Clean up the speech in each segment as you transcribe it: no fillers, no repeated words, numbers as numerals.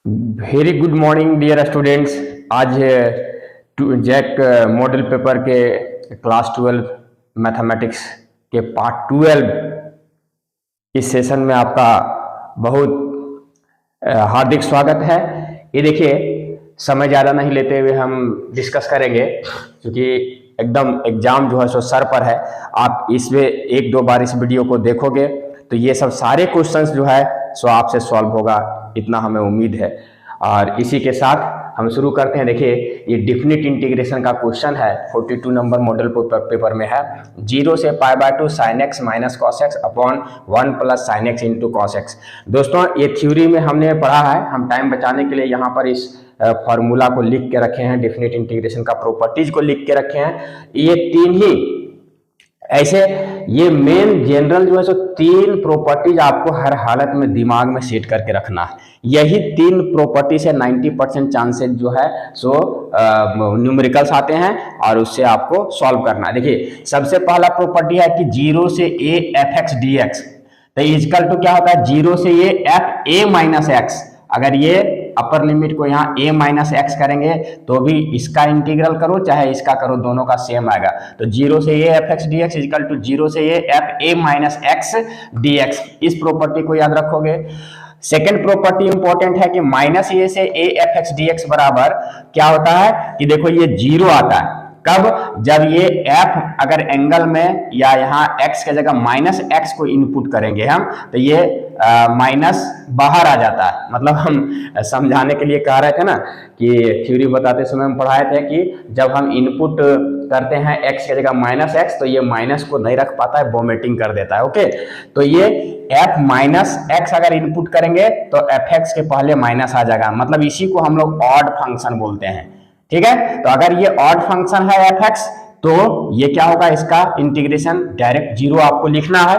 Very good morning dear students. आज JAC model paper के class 12 mathematics के part 12 इस सेशन में आपका बहुत हार्दिक स्वागत है। ये देखिए, समय ज़्यादा नहीं लेते हुए हम डिस्कस करेंगे क्योंकि एकदम एग्जाम जो है सो सर पर है। आप इसमें एक दो बार इस वीडियो को देखोगे तो ये सब सारे क्वेश्चंस जो है सो आपसे सॉल्व होगा, इतना हमें उम्मीद है। और इसी के साथ हम शुरू करते हैं। देखिए, ये डिफिनिट इंटीग्रेशन का क्वेश्चन है, 42 नंबर मॉडल पेपर में है। 0 से π/2 sin x minus cos x upon 1 plus sine x into cos x. दोस्तों, ये थ्योरी में हमने पढ़ा है। हम टाइम बचाने के लिए यहाँ पर इस फॉर्मूला को लिख के रखे हैं, डिफिनिट इंटीग्रेशन का प्रॉपर्टीज को लिख के रखे हैं। ये तीन ही ऐसे, ये मेन जनरल जो है सो तीन प्रॉपर्टीज आपको हर हालत में दिमाग में सेट करके रखना है। यही तीन प्रॉपर्टी से 90% चांसेस जो है सो न्यूमेरिकल्स आते हैं और उससे आपको सॉल्व करना है। देखिए, सबसे पहला प्रॉपर्टी है कि 0 से a f x d x, तो इजकल टू क्या होता है 0 से ये एफ ए माइनस एक्स। अगर ये अपर लिमिट को यहाँ a माइनस एक्स करेंगे तो भी इसका इंटीग्रल करो चाहे इसका करो, दोनों का सेम आएगा। तो 0 से a f x d x is equal to 0 से a f a minus x d x. इस प्रॉपर्टी को याद रखोगे। सेकेंड प्रॉपर्टी इंपॉर्टेंट है कि माइनस ए से a f x d x बराबर क्या होता है कि देखो ये 0 आता है कब, जब ये f अगर एंगल में या यहाँ x के जगह माइनस एक्स को इनपुट करेंगे हम, तो ये माइनस बाहर आ जाता है। मतलब हम समझाने के लिए कह रहे थे ना कि थ्योरी बताते समय हम पढ़ाए थे कि जब हम इनपुट करते हैं x के जगह माइनस एक्स तो ये माइनस को नहीं रख पाता है, वोमिटिंग कर देता है। ओके, तो ये f माइनस एक्स अगर इनपुट करेंगे तो एफ एक्स के पहले माइनस आ जाएगा, मतलब इसी को हम लोग ऑड फंक्शन बोलते हैं। ठीक है, तो अगर ये ऑड फंक्शन है एफ एक्स तो ये क्या होगा, इसका इंटीग्रेशन डायरेक्ट 0 आपको लिखना है।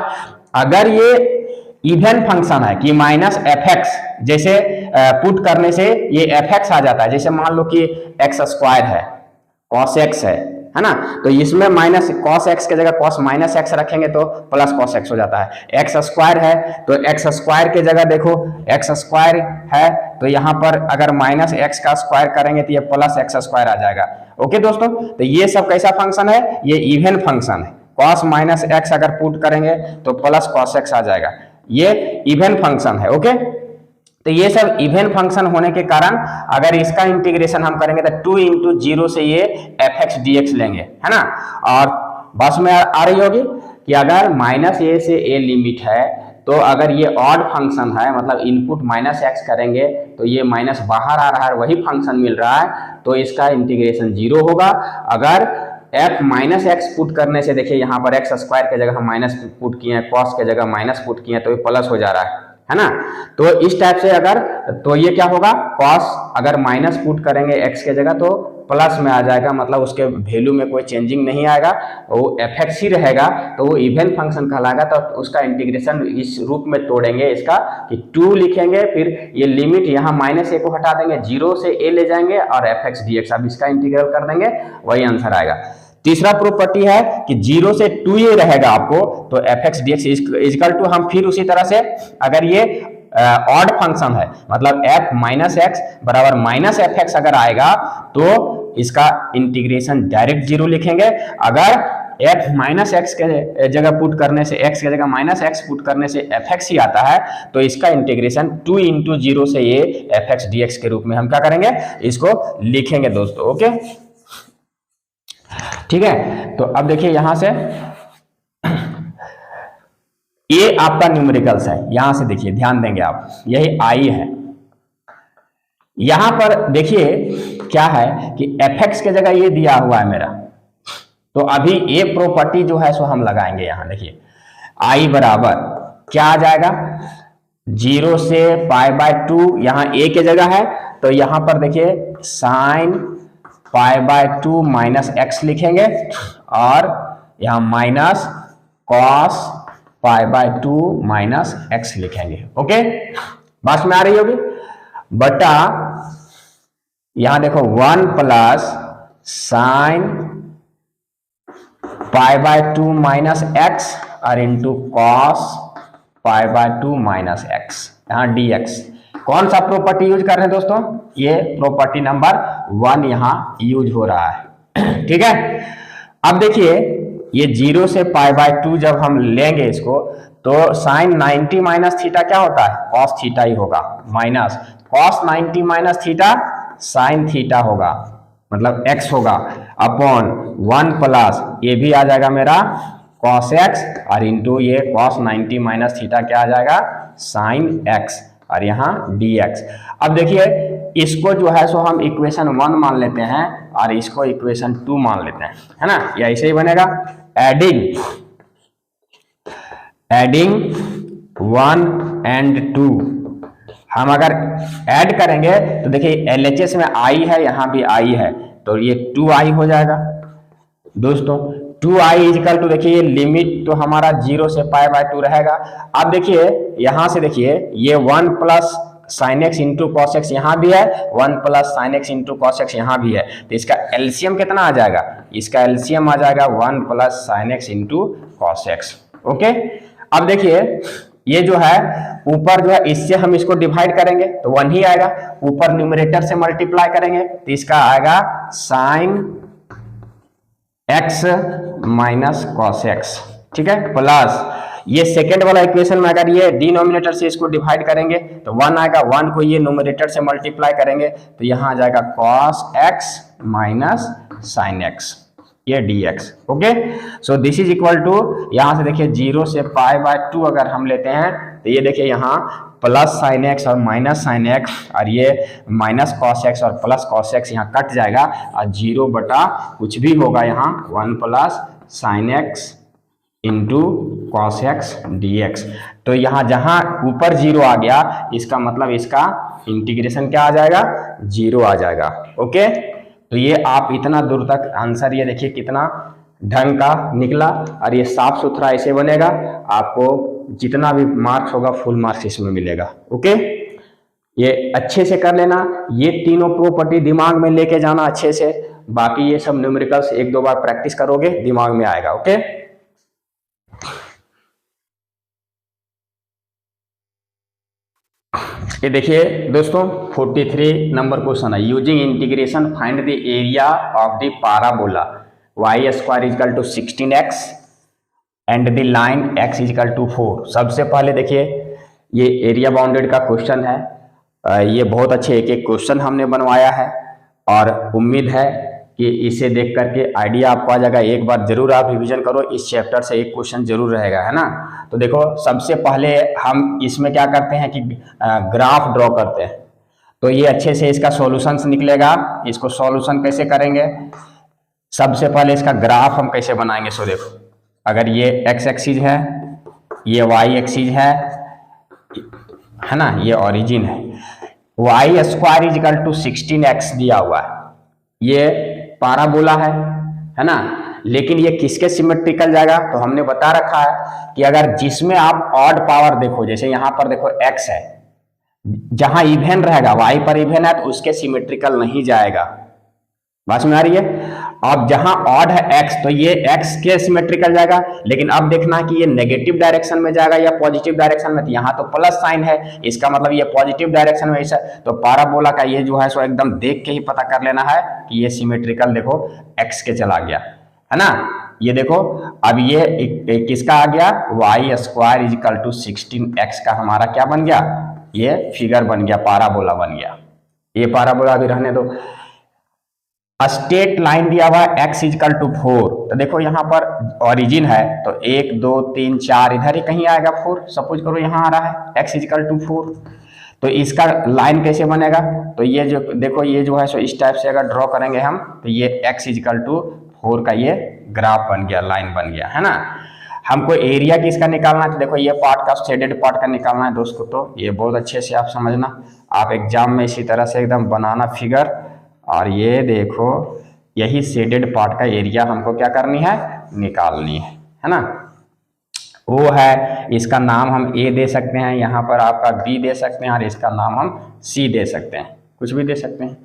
अगर ये इवन फंक्शन है कि माइनस एफ एक्स, जैसे पुट करने से ये एफ एक्स आ जाता है। जैसे मान लो कि एक्स स्क्वायर है, कॉस एक्स है ना, तो इसमें माइनस कॉस एक्स के जगह कॉस माइनस एक्स रखेंगे तो प्लस कॉस एक्स हो जाता है। एक्स स्क्वायर है तो एक्स स्क्वायर के जगह देखो एक्स स्क्वायर है तो यहाँ पर अगर माइनस एक्स का स्क्वायर करेंगे तो ये प्लस एक्स स्क्वायर आ जाएगा। ओके दोस्तों, तो ये सब कैसा फंक्शन है, ये इवन फंक्शन है। कॉस माइनस एक्स अगर पुट करेंगे तो प्लस कॉस एक्स आ जाएगा, ये इवन फंक्शन है। ओके, तो ये सब इवन फंक्शन होने के कारण अगर इसका इंटीग्रेशन हम करेंगे तो 2 इंटू 0 से ये एफ एक्स डी एक्स लेंगे, है ना। और बस में आ रही होगी कि अगर माइनस ए से ए लिमिट है तो अगर ये ऑड फंक्शन है, मतलब इनपुट माइनस एक्स करेंगे तो ये माइनस बाहर आ रहा है, वही फंक्शन मिल रहा है, तो इसका इंटीग्रेशन 0 होगा। अगर f माइनस एक्स पुट करने से, देखिए यहाँ पर एक्स स्क्वायर के जगह हम माइनस पुट किए हैं, कॉस के जगह माइनस पुट किए हैं, तो ये प्लस हो जा रहा है ना। तो इस टाइप से अगर, तो ये क्या होगा, कॉस अगर माइनस पुट करेंगे x के जगह तो प्लस में आ जाएगा, मतलब उसके वैल्यू में कोई चेंजिंग नहीं आएगा, वो एफ एक्स ही रहेगा, तो वो इवन फंक्शन कहलाएगा। तो उसका इंटीग्रेशन इस रूप में तोड़ेंगे इसका कि 2 लिखेंगे, फिर ये लिमिट यहाँ माइनस ए को हटा देंगे, 0 से a ले जाएंगे और एफ एक्स डी एक्स, अब इसका इंटीग्रल कर देंगे, वही आंसर आएगा। तीसरा प्रॉपर्टी है कि 0 से 2a रहेगा आपको, तो f x d x is equal to, हम फिर उसी तरह से अगर ये ऑड फंक्शन है, मतलब f माइनस एक्स बराबर माइनस एफ एक्स अगर आएगा तो इसका इंटीग्रेशन डायरेक्ट 0 लिखेंगे। अगर f माइनस एक्स के जगह पुट करने से, x के जगह माइनस एक्स पुट करने से एफ एक्स ही आता है, तो इसका इंटीग्रेशन 2 इंटू 0 से ये एफ एक्स डी एक्स के रूप में हम क्या करेंगे, इसको लिखेंगे दोस्तों। ओके, ठीक है। तो अब देखिए यहां से ये आपका न्यूमेरिकल्स है, यहां से देखिए ध्यान देंगे आप, यही आई है। यहां पर देखिए क्या है कि एफ एक्स के जगह ये दिया हुआ है मेरा, तो अभी ये प्रॉपर्टी जो है सो हम लगाएंगे। यहां देखिए आई बराबर क्या आ जाएगा, 0 से π/2, यहां ए के जगह है तो यहां पर देखिए साइन π/2 माइनस एक्स लिखेंगे और यहां माइनस कॉस π/2 माइनस एक्स लिखेंगे। ओके, बात में आ रही होगी, बटा यहां देखो 1 प्लस साइन π/2 माइनस एक्स और इंटू कॉस π/2 माइनस एक्स, यहां डी एक्स। कौन सा प्रॉपर्टी यूज कर रहे हैं दोस्तों? ये प्रॉपर्टी नंबर 1 यहाँ यूज हो रहा है। ठीक है, अब देखिए ये 0 से π/2 जब हम लेंगे इसको, तो साइन 90 माइनस थीटा क्या होता है? कॉस थीटा ही होगा, minus cos 90 minus theta sine theta होगा, मतलब x होगा, अपॉन 1 प्लस ये भी आ जाएगा मेरा cos x, और इंटू ये cos 90 माइनस थीटा क्या आ जाएगा? साइन x, और यहाँ dx। अब देखिए इसको जो है सो हम इक्वेशन 1 मान लेते हैं और इसको इक्वेशन 2 मान लेते हैं, है ना? या ऐसे ही बनेगा, एडिंग 1 एंड 2। हम अगर ऐड करेंगे तो देखिए LHS में i है, यहाँ भी i है, तो ये 2i हो जाएगा दोस्तों। 2i इजकल टू देखिए लिमिट तो हमारा 0 से π/2 रहेगा। अब देखिए यहां से देखिए ये 1 plus sine x into cos x यहाँ भी है, 1 plus sine x into cos x यहाँ भी है, तो इसका एलसीएम कितना आ जाएगा? इसका एलसीएम आ जाएगा 1 plus sine x into cos x. Okay, अब देखिए ये जो है ऊपर जो है इससे हम इसको डिवाइड करेंगे तो 1 ही आएगा, ऊपर न्यूमरेटर से मल्टीप्लाई करेंगे तो इसका आएगा sine x minus cos x. ठीक है, प्लस ये सेकेंड वाला इक्वेशन में अगर ये डिनोमिनेटर से इसको डिवाइड करेंगे तो 1 आएगा, 1 को ये न्यूमरेटर से मल्टीप्लाई करेंगे तो यहाँ आ जाएगा cos x minus sine x, ये dx। Okay, so this is equal to, यहाँ से देखिए 0 से π/2 अगर हम लेते हैं तो ये देखिए यहाँ प्लस साइन एक्स और माइनस साइन एक्स, और ये माइनस कॉस एक्स और प्लस कॉस एक्स यहाँ कट जाएगा, और 0 बटा कुछ भी होगा यहाँ 1 plus sine x into cos x dx। तो यहाँ जहाँ ऊपर 0 आ गया इसका मतलब इसका इंटीग्रेशन क्या आ जाएगा? 0 आ जाएगा। ओके, तो ये आप इतना दूर तक आंसर ये देखिए कितना ढंग का निकला, और ये साफ सुथरा ऐसे बनेगा, आपको जितना भी मार्क्स होगा फुल मार्क्स इसमें मिलेगा। ओके, ये अच्छे से कर लेना, ये तीनों प्रॉपर्टी दिमाग में लेके जाना अच्छे से, बाकी ये सब न्यूमेरिकल्स 1-2 बार प्रैक्टिस करोगे दिमाग में आएगा। ओके, ये देखिए दोस्तों 43 नंबर क्वेश्चन है, using integration find the area of the parabola y square is equal to 16x and the line x is equal to 4। सबसे पहले देखिए ये एरिया बाउंडेड का क्वेश्चन है, ये बहुत अच्छे एक एक क्वेश्चन हमने बनवाया है, और उम्मीद है कि इसे देख करके आइडिया आपको आ जाएगा। एक बार जरूर आप रिवीजन करो, इस चैप्टर से एक क्वेश्चन जरूर रहेगा, है ना? तो देखो सबसे पहले हम इसमें क्या करते हैं कि ग्राफ ड्रॉ करते हैं, तो ये अच्छे से इसका सॉल्यूशंस निकलेगा। इसको सॉल्यूशन कैसे करेंगे? सबसे पहले इसका ग्राफ हम कैसे बनाएंगे? सो देखो, अगर ये x एक्सिस है, ये y एक्सिस है ना, ये ओरिजिन है, y square is equal to 16x दिया हुआ है, ये पाराबोला है ना? लेकिन ये किसके सिमेट्रिकल जाएगा? तो हमने बता रखा है कि अगर जिसमें आप ऑड पावर देखो, जैसे यहाँ पर देखो x है, जहां इवेन रहेगा y पर इवेन है तो उसके सिमेट्रिकल नहीं जाएगा। बात समझ आ रही है? अब जहां ऑड है x तो ये x के सिमेट्रिकल जाएगा, लेकिन अब देखना कि ये नेगेटिव डायरेक्शन में जाएगा या पॉजिटिव डायरेक्शन में। तो यहाँ तो प्लस साइन है, इसका मतलब ये पॉजिटिव डायरेक्शन में ऐसा, तो पाराबोला का ये जो है सो एकदम देख के ही पता कर लेना है कि ये सिमेट्रिकल देखो x के चला गया, है ना? ये देखो अब ये किसका आ गया? y square is equal to 16x का हमारा क्या बन गया? ये फिगर बन गया, पाराबोला बन गया। ये पाराबोला भी रहने दो। स्ट्रेट लाइन दिया हुआ x इजकल टू 4, तो देखो यहाँ पर ओरिजिन है तो 1 2 3 4 इधर ही कहीं आएगा 4, सपोज करो यहाँ आ रहा है x इजकल टू 4, तो इसका लाइन कैसे बनेगा? तो ये जो देखो ये जो है सो इस टाइप से अगर ड्रॉ करेंगे हम तो ये x इजकल टू 4 का ये ग्राफ बन गया, लाइन बन गया, है ना? हमको एरिया किसका निकालना है? तो देखो ये पार्ट का शेडेड पार्ट का निकालना है दोस्तों, तो ये बहुत अच्छे से आप समझना, आप एग्जाम में इसी तरह से एकदम बनाना फिगर, और ये देखो यही शेडेड पार्ट का एरिया हमको क्या करनी है? निकालनी है ना? वो है, इसका नाम हम A दे सकते हैं, यहाँ पर आपका B दे सकते हैं, और इसका नाम हम C दे सकते हैं, कुछ भी दे सकते हैं।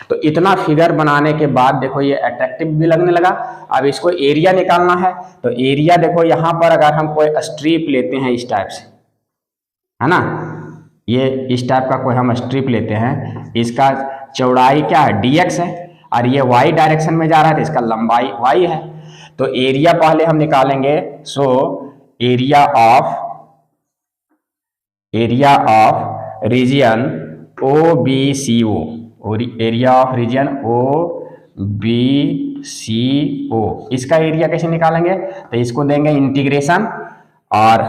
तो इतना फिगर बनाने के बाद देखो ये अट्रैक्टिव भी लगने लगा। अब इसको एरिया निकालना है, तो एरिया देखो यहाँ पर अगर हम कोई स्ट्रिप लेते हैं इस टाइप से, है ना, ये इस टाइप का कोई हम स्ट्रिप लेते हैं, इसका चौड़ाई क्या है dx है, और ये y डायरेक्शन में जा रहा है तो इसका लंबाई y है। तो एरिया पहले हम निकालेंगे। So area of region OBCO, area of region OBCO, इसका एरिया कैसे निकालेंगे? तो इसको देंगे इंटीग्रेशन और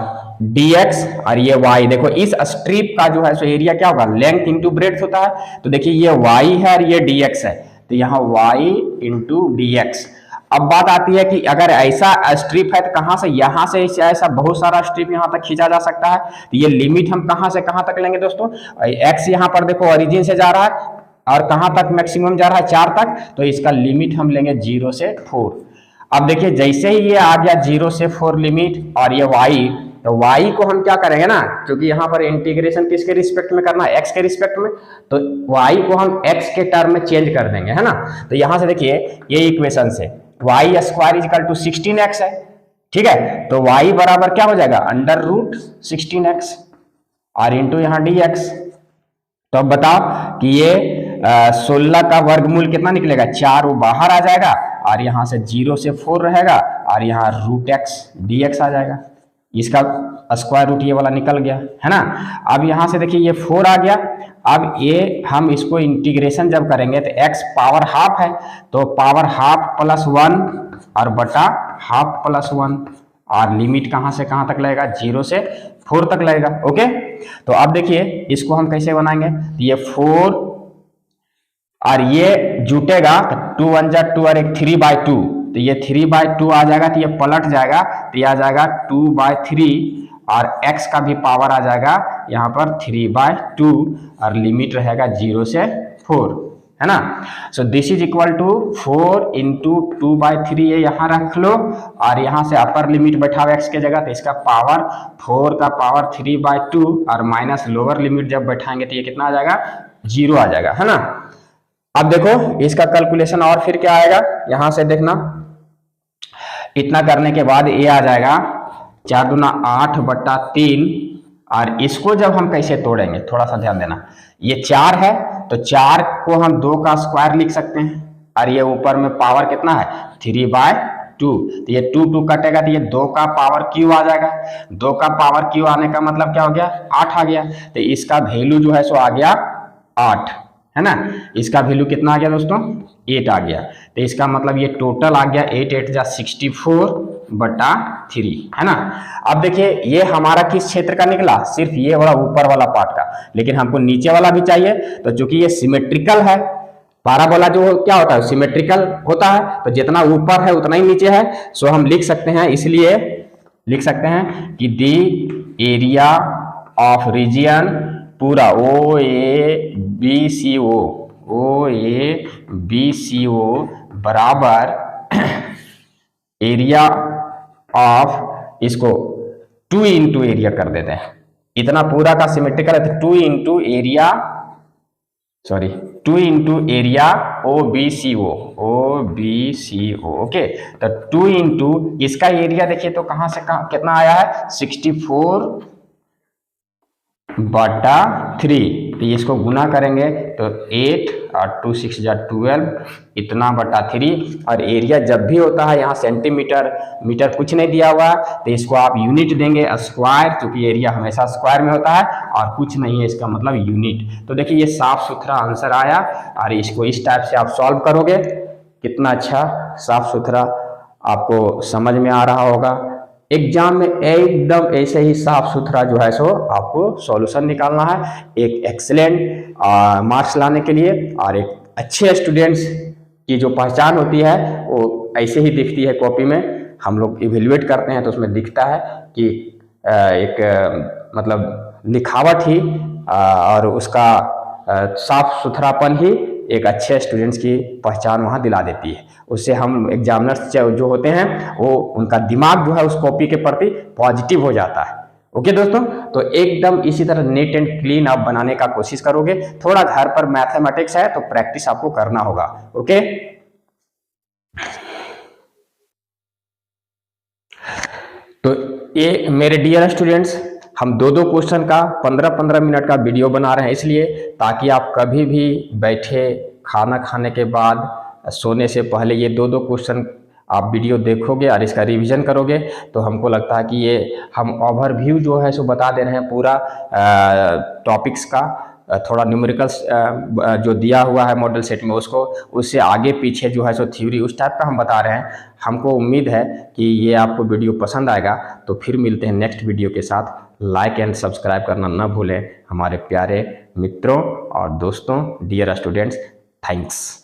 dx और ये y। देखो इस स्ट्रिप का जो है सो एरिया क्या होगा, लेंथ इंटू ब्रेड्थ होता है। तो देखिए ये y है और ये dx है, तो यहाँ y इंटू dx। अब बात आती है कि अगर ऐसा स्ट्रिप है तो कहां से, यहां से ऐसा बहुत सारा स्ट्रिप यहां तक खींचा जा सकता है। तो ये लिमिट हम कहां से कहां तक लेंगे दोस्तों? x यहां पर देखो ओरिजिन से जा रहा है और कहां तक मैक्सिमम जा रहा है, 4 तक, तो इसका लिमिट हम लेंगे 0 से 4। अब देखिए जैसे ही ये आ गया 0 से 4 लिमिट और ये y, तो y को हम क्या करेंगे ना, क्योंकि यहाँ पर इंटीग्रेशन किसके रिस्पेक्ट में करना है, x के रिस्पेक्ट में, तो y को हम x के टर्म में चेंज कर देंगे, है ना। तो यहां से देखिए ये इक्वेशन से y square is equal to 16x है, ठीक है। तो y बराबर क्या हो जाएगा, अंडर रूट 16x और इंटू यहाँ dx। तो अब बताओ कि ये 16 का वर्गमूल कितना निकलेगा, 4, वो बाहर आ जाएगा और यहाँ से 0 से 4 रहेगा और यहाँ रूट x dx आ जाएगा। इसका स्क्वायर रूट ये वाला निकल गया, है ना। अब यहाँ से देखिए ये 4 आ गया। अब ये हम इसको इंटीग्रेशन जब करेंगे तो x पावर हाफ है, तो पावर हाफ प्लस 1 और बटा हाफ प्लस 1, और लिमिट कहाँ से कहाँ तक लगेगा, 0 से 4 तक लगेगा। ओके, तो अब देखिए इसको हम कैसे बनाएंगे, ये 4 और ये जुटेगा तो 2 1 जा 2 और एक 3/2, तो ये 3/2 आ जाएगा, तो ये पलट जाएगा, तो ये आ जाएगा 2/3 और x का भी पावर आ जाएगा यहाँ पर 3/2 और लिमिट रहेगा 0 से 4, है ना। So this is equal to 4 into 2/3, ये यहाँ रख लो और यहाँ से अपर लिमिट बैठाओ x के जगह, तो इसका पावर 4 का पावर 3/2 और माइनस लोअर लिमिट जब बैठाएंगे तो ये कितना आ जाएगा, 0 आ जाएगा, है ना। अब देखो इसका कैलकुलेशन और फिर क्या आएगा, यहां से देखना, इतना करने के बाद ये आ जाएगा 4 दूना 8/3, और इसको जब हम कैसे तोड़ेंगे थोड़ा सा ध्यान देना। ये 4 है तो 4 को हम 2 का स्क्वायर लिख सकते हैं और ये ऊपर में पावर कितना है 3/2, तो ये 2 2 कटेगा तो ये 2 का पावर क्यू आ जाएगा। 2 का पावर क्यू आने का मतलब क्या हो गया, 8 आ गया, तो इसका वैल्यू जो है सो आ गया 8, है ना। इसका वैल्यू कितना आ गया दोस्तों, 8 आ गया, तो इसका मतलब ये टोटल आ गया 8 8 जा 64/3, है ना। अब देखिए ये हमारा किस क्षेत्र का निकला, सिर्फ ये वाला ऊपर वाला पार्ट का, लेकिन हमको नीचे वाला भी चाहिए। तो चूंकि ये सिमेट्रिकल है, पैराबोला जो क्या होता है सिमेट्रिकल होता है, तो जितना ऊपर है उतना ही नीचे है। सो हम लिख सकते हैं, इसलिए लिख सकते हैं कि दी एरिया ऑफ रीजन पूरा OABCO बराबर एरिया ऑफ, इसको 2 इंटू एरिया कर देते हैं, इतना पूरा का सिमेट्रिकल है तो 2 इंटू एरिया OBCO, ओके। तो 2 इंटू इसका एरिया देखिए तो कहां से कहां कितना आया है 64/3, तो इसको गुना करेंगे तो 8 और 2 6 जा 12 इतना बटा 3, और एरिया जब भी होता है यहाँ सेंटीमीटर मीटर कुछ नहीं दिया हुआ, तो इसको आप यूनिट देंगे स्क्वायर, क्योंकि एरिया हमेशा स्क्वायर में होता है और कुछ नहीं है इसका मतलब यूनिट। तो देखिए ये साफ सुथरा आंसर आया, और इसको इस टाइप से आप सॉल्व करोगे, कितना अच्छा साफ सुथरा आपको समझ में आ रहा होगा। एग्जाम में एकदम ऐसे ही साफ सुथरा जो है सो आपको सॉल्यूशन निकालना है एक एक्सीलेंट मार्क्स लाने के लिए, और एक अच्छे स्टूडेंट्स की जो पहचान होती है वो ऐसे ही दिखती है कॉपी में। हम लोग इवेल्युएट करते हैं तो उसमें दिखता है कि एक मतलब लिखावट ही और उसका साफ सुथरापन ही एक अच्छे स्टूडेंट्स की पहचान वहाँ दिला देती है। उससे हम एग्जामिनर्स जो होते हैं वो उनका दिमाग जो है उस कॉपी के प्रति पॉजिटिव हो जाता है। ओके दोस्तों, तो एकदम इसी तरह नीट एंड क्लीन आप बनाने का कोशिश करोगे। थोड़ा घर पर मैथमेटिक्स है तो प्रैक्टिस आपको करना होगा। ओके, तो ये मेरे डियर स्टूडेंट्स हम दो दो क्वेश्चन का 15-15 मिनट का वीडियो बना रहे हैं, इसलिए ताकि आप कभी भी बैठे खाना खाने के बाद सोने से पहले ये दो दो क्वेश्चन आप वीडियो देखोगे और इसका रिवीजन करोगे तो हमको लगता है कि ये हम ओवरव्यू जो है सो बता दे रहे हैं पूरा टॉपिक्स का, थोड़ा न्यूमेरिकल्स जो दिया हुआ है मॉडल सेट में उसको उससे आगे पीछे जो है सो थ्योरी उस टाइप का हम बता रहे हैं। हमको उम्मीद है कि ये आपको वीडियो पसंद आएगा। तो फिर मिलते हैं नेक्स्ट वीडियो के साथ। लाइक एंड सब्सक्राइब करना ना भूलें हमारे प्यारे मित्रों और दोस्तों, डियर स्टूडेंट्स। थैंक्स।